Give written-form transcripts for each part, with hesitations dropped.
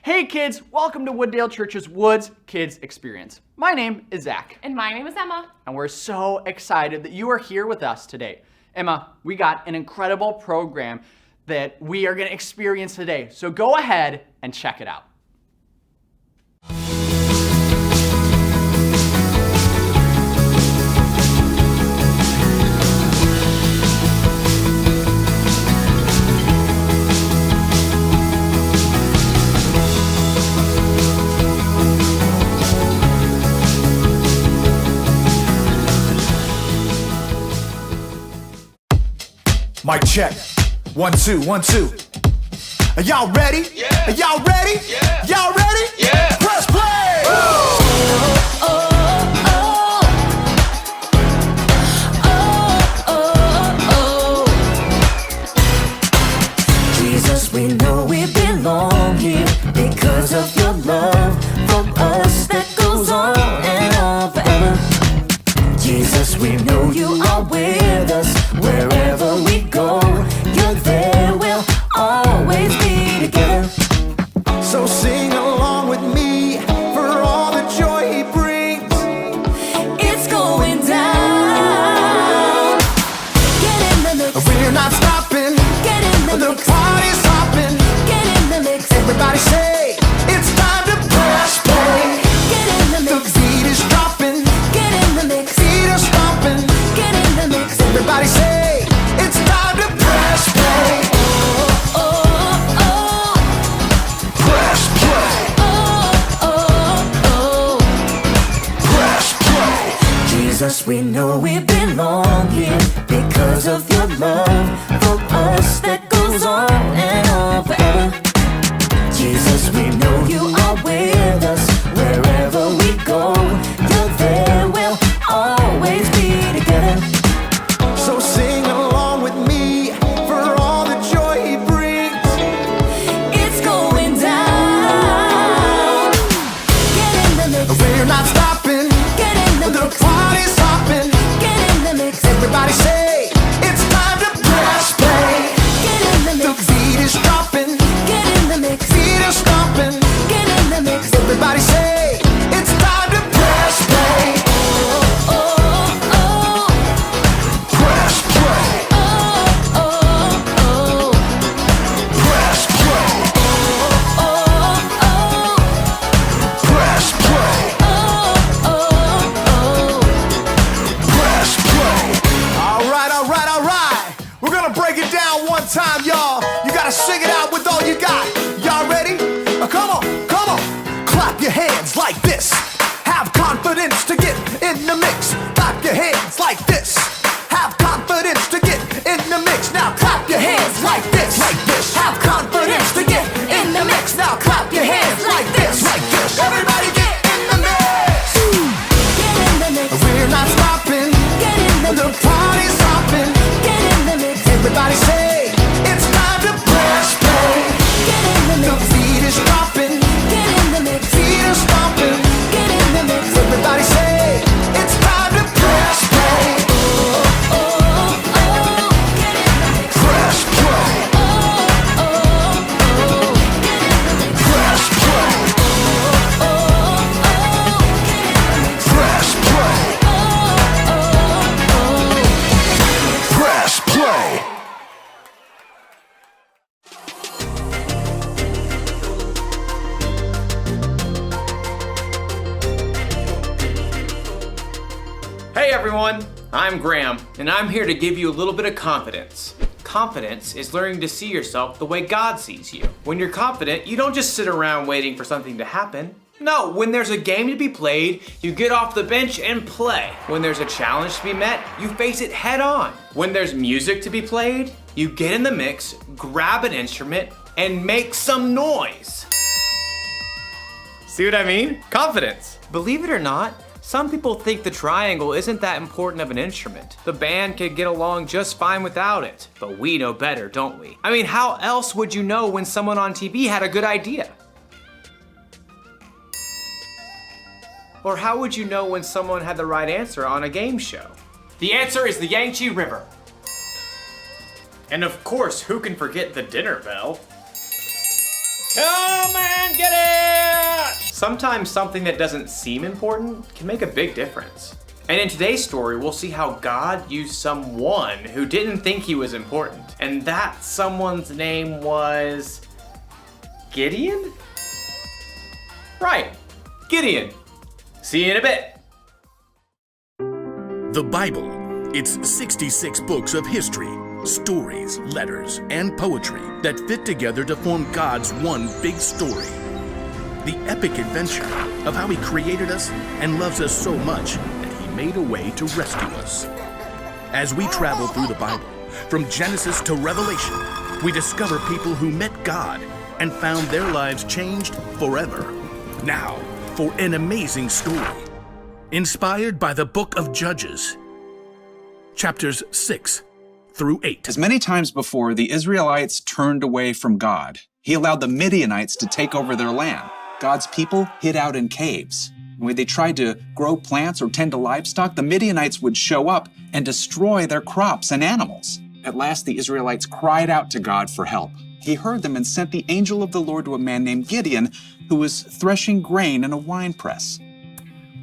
Hey kids, welcome to Wooddale Church's Woods Kids Experience. My name is Zach. And my name is Emma. And we're so excited that you are here with us today. Emma, we got an incredible program that we are going to experience today. So go ahead and check it out. Mic check. 1, 2, 1, 2. Are y'all ready? Yeah. Are y'all ready? Yeah. Y'all ready? Yeah. Press play. Jesus, we know we belong here because of your love for us that goes on and on forever. Jesus, we know you are with us wherever we go. You're there, we'll always be together. So sing along with me for all the joy he brings. It's going down. Get in the mix. We're not stopping. Get in the The mix. party's hopping. Get in the mix. Everybody say it's time to press play. Get in the The mix. beat is dropping. Get in the mix. Feet are stomping. Get in the mix. Everybody say it's time to press play. Oh, oh, Press play. oh. Press play. Jesus, we know we belong here because of your love for us that goes on and on forever. Jesus, we know you are with us wherever we go. You're there, we'll always be together. So sing along with me for all the joy he brings. It's going down. Get in the mix. We're not stopping. Get in the The mix. party's hopping. Get in the mix. Everybody say it's time to press play. Get in the The mix. beat is dropping. Get in the mix. Feet are stomping. Get in the mix. Everybody say it's time to press play. Oh, oh. Press play. Press play. Press play. Press play. All right, all right, all right. We're gonna break it down one time, y'all. You gotta sing it out with all you got. Y'all ready? Come on, come on. Clap your hands like this. Have confidence to get in the mix. Clap your hands like this. Have confidence to get in the mix. Now clap your hands like this. Like this. Have confidence to get in the mix. Now clap your hands like this. Like this. Everybody get in the mix. Get in the mix. We're not stopping. Get in the The mix. party's hopping. Get in the mix. Everybody say it's time to press play. Get in the The mix. beat is dropping. Get in the mix. Feet are stomping. Get in the mix. Everybody say it's time to press play. Get in the mix. Press play. Press play. Press play. Press play. Hey everyone, I'm Graham, and I'm here to give you a little bit of confidence. Confidence is learning to see yourself the way God sees you. When you're confident, you don't just sit around waiting for something to happen. No, when there's a game to be played, you get off the bench and play. When there's a challenge to be met, you face it head on. When there's music to be played, you get in the mix, grab an instrument, and make some noise. See what I mean? Confidence. Believe it or not, some people think the triangle isn't that important of an instrument. The band could get along just fine without it. But we know better, don't we? I mean, how else would you know when someone on TV had a good idea? Or how would you know when someone had the right answer on a game show? The answer is the Yangtze River. And of course, who can forget the dinner bell? Come and get it! Sometimes something that doesn't seem important can make a big difference. And in today's story, we'll see how God used someone who didn't think he was important. And that someone's name was Gideon? Right, Gideon. See you in a bit. The Bible. It's 66 books of history, stories, letters, and poetry that fit together to form God's one big story. The epic adventure of how He created us and loves us so much that He made a way to rescue us. As we travel through the Bible, from Genesis to Revelation, we discover people who met God and found their lives changed forever. Now, for an amazing story, inspired by the book of Judges, chapters 6 through 8. As many times before, the Israelites turned away from God. He allowed the Midianites to take over their land. God's people hid out in caves. When they tried to grow plants or tend to livestock, the Midianites would show up and destroy their crops and animals. At last, the Israelites cried out to God for help. He heard them and sent the angel of the Lord to a man named Gideon, who was threshing grain in a winepress.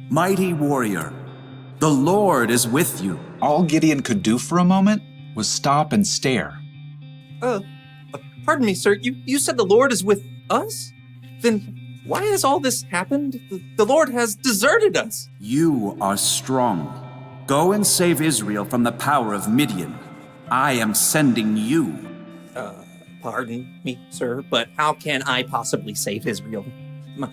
Mighty warrior, the Lord is with you. All Gideon could do for a moment was stop and stare. Pardon me, sir. You said the Lord is with us? Then why has all this happened? The Lord has deserted us. You are strong. Go and save Israel from the power of Midian. I am sending you. Pardon me, sir, but how can I possibly save Israel?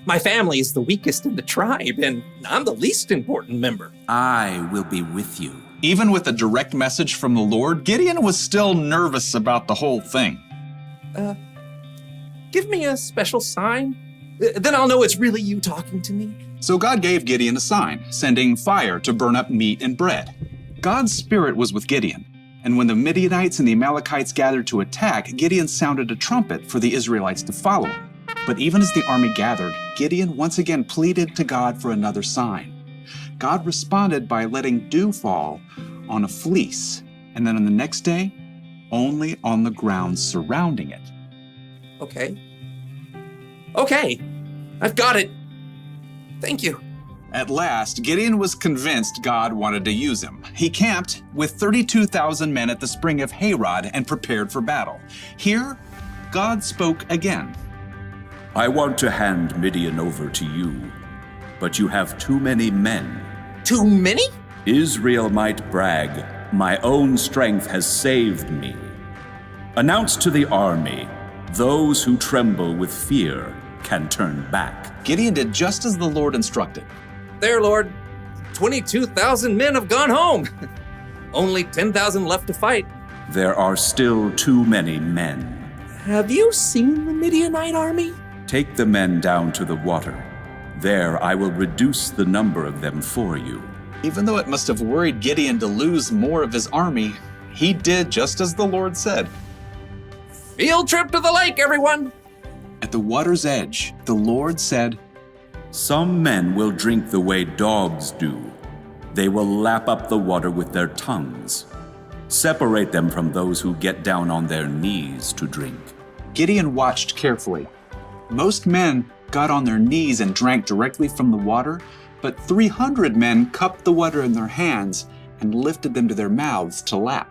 My family is the weakest in the tribe, and I'm the least important member. I will be with you. Even with a direct message from the Lord, Gideon was still nervous about the whole thing. Give me a special sign. Then I'll know it's really you talking to me. So God gave Gideon a sign, sending fire to burn up meat and bread. God's spirit was with Gideon, and when the Midianites and the Amalekites gathered to attack, Gideon sounded a trumpet for the Israelites to follow him. But even as the army gathered, Gideon once again pleaded to God for another sign. God responded by letting dew fall on a fleece, and then on the next day, only on the ground surrounding it. Okay, I've got it. Thank you. At last, Gideon was convinced God wanted to use him. He camped with 32,000 men at the spring of Harod and prepared for battle. Here, God spoke again. I want to hand Midian over to you, but you have too many men. Too many? Israel might brag, my own strength has saved me. Announce to the army, those who tremble with fear can turn back. Gideon did just as the Lord instructed. There, Lord. 22,000 men have gone home. Only 10,000 left to fight. There are still too many men. Have you seen the Midianite army? Take the men down to the water. There I will reduce the number of them for you. Even though it must have worried Gideon to lose more of his army, he did just as the Lord said. Field trip to the lake, everyone! At the water's edge, the Lord said, Some men will drink the way dogs do. They will lap up the water with their tongues. Separate them from those who get down on their knees to drink. Gideon watched carefully. Most men got on their knees and drank directly from the water, but 300 men cupped the water in their hands and lifted them to their mouths to lap.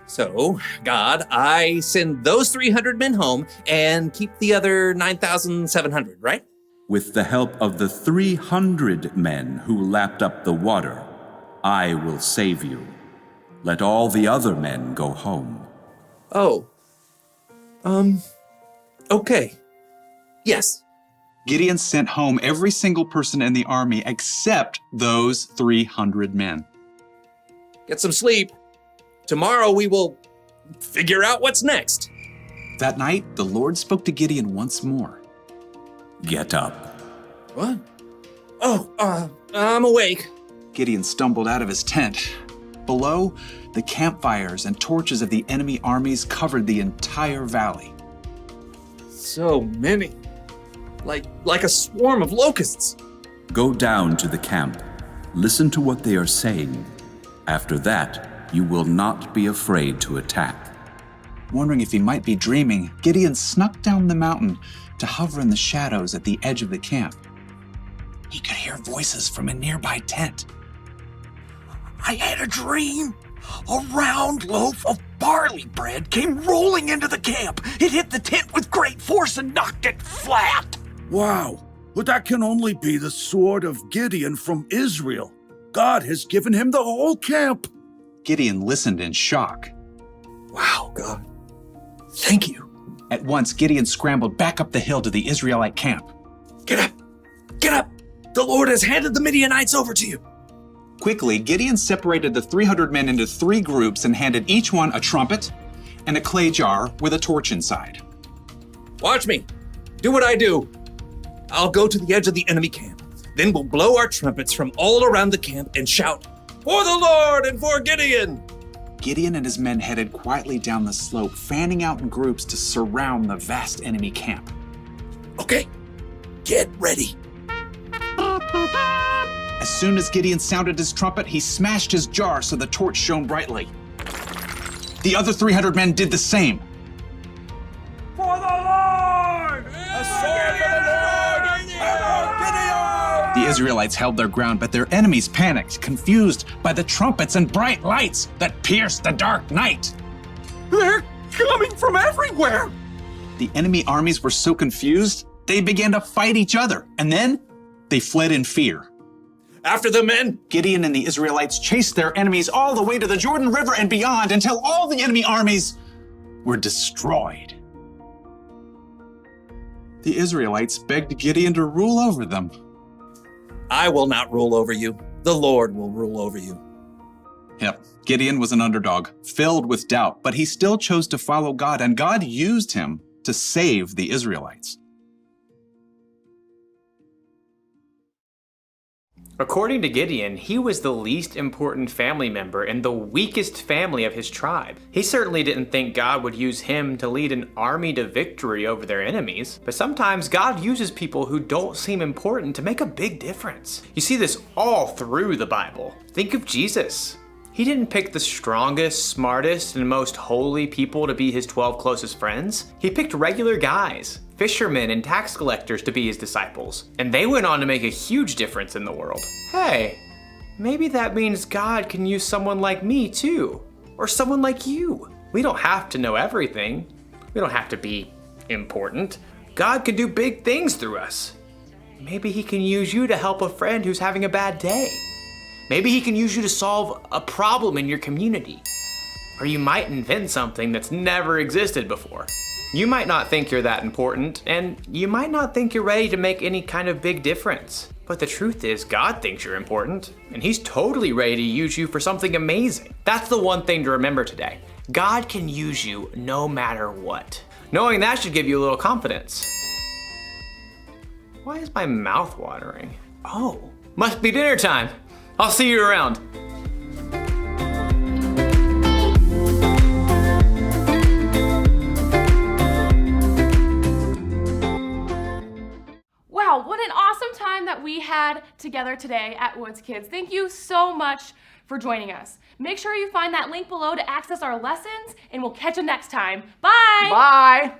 So, God, I send those 300 men home and keep the other 9,700, right? With the help of the 300 men who lapped up the water, I will save you. Let all the other men go home. Okay. Yes. Gideon sent home every single person in the army except those 300 men. Get some sleep. Tomorrow we will figure out what's next. That night, the Lord spoke to Gideon once more. Get up. What? I'm awake. Gideon stumbled out of his tent. Below, the campfires and torches of the enemy armies covered the entire valley. So many. Like a swarm of locusts. Go down to the camp. Listen to what they are saying. After that, you will not be afraid to attack. Wondering if he might be dreaming, Gideon snuck down the mountain to hover in the shadows at the edge of the camp. He could hear voices from a nearby tent. I had a dream. A round loaf of barley bread came rolling into the camp. It hit the tent with great force and knocked it flat. Wow, but that can only be the sword of Gideon from Israel. God has given him the whole camp. Gideon listened in shock. Wow, God. Thank you. At once, Gideon scrambled back up the hill to the Israelite camp. Get up! Get up! The Lord has handed the Midianites over to you. Quickly, Gideon separated the 300 men into 3 groups and handed each one a trumpet and a clay jar with a torch inside. Watch me. Do what I do. I'll go to the edge of the enemy camp. Then we'll blow our trumpets from all around the camp and shout, "For the Lord and for Gideon!" Gideon and his men headed quietly down the slope, fanning out in groups to surround the vast enemy camp. Okay, get ready. As soon as Gideon sounded his trumpet, he smashed his jar so the torch shone brightly. The other 300 men did the same. For the Lord! A sword for the Lord! Gideon! The Israelites held their ground, but their enemies panicked, confused by the trumpets and bright lights that pierced the dark night. They're coming from everywhere! The enemy armies were so confused, they began to fight each other, and then they fled in fear. After the men! Gideon and the Israelites chased their enemies all the way to the Jordan River and beyond until all the enemy armies were destroyed. The Israelites begged Gideon to rule over them. I will not rule over you. The Lord will rule over you. Yep, Gideon was an underdog, filled with doubt, but he still chose to follow God, and God used him to save the Israelites. According to Gideon, he was the least important family member and the weakest family of his tribe. He certainly didn't think God would use him to lead an army to victory over their enemies, but sometimes God uses people who don't seem important to make a big difference. You see this all through the Bible. Think of Jesus. He didn't pick the strongest, smartest, and most holy people to be his 12 closest friends. He picked regular guys, fishermen and tax collectors to be his disciples, and they went on to make a huge difference in the world. Hey, maybe that means God can use someone like me too, or someone like you. We don't have to know everything. We don't have to be important. God can do big things through us. Maybe he can use you to help a friend who's having a bad day. Maybe he can use you to solve a problem in your community. Or you might invent something that's never existed before. You might not think you're that important, and you might not think you're ready to make any kind of big difference. But the truth is, God thinks you're important, and he's totally ready to use you for something amazing. That's the one thing to remember today. God can use you no matter what. Knowing that should give you a little confidence. Why is my mouth watering? Oh, must be dinner time. I'll see you around. Wow, what an awesome time that we had together today at Woods Kids. Thank you so much for joining us. Make sure you find that link below to access our lessons, and we'll catch you next time. Bye! Bye!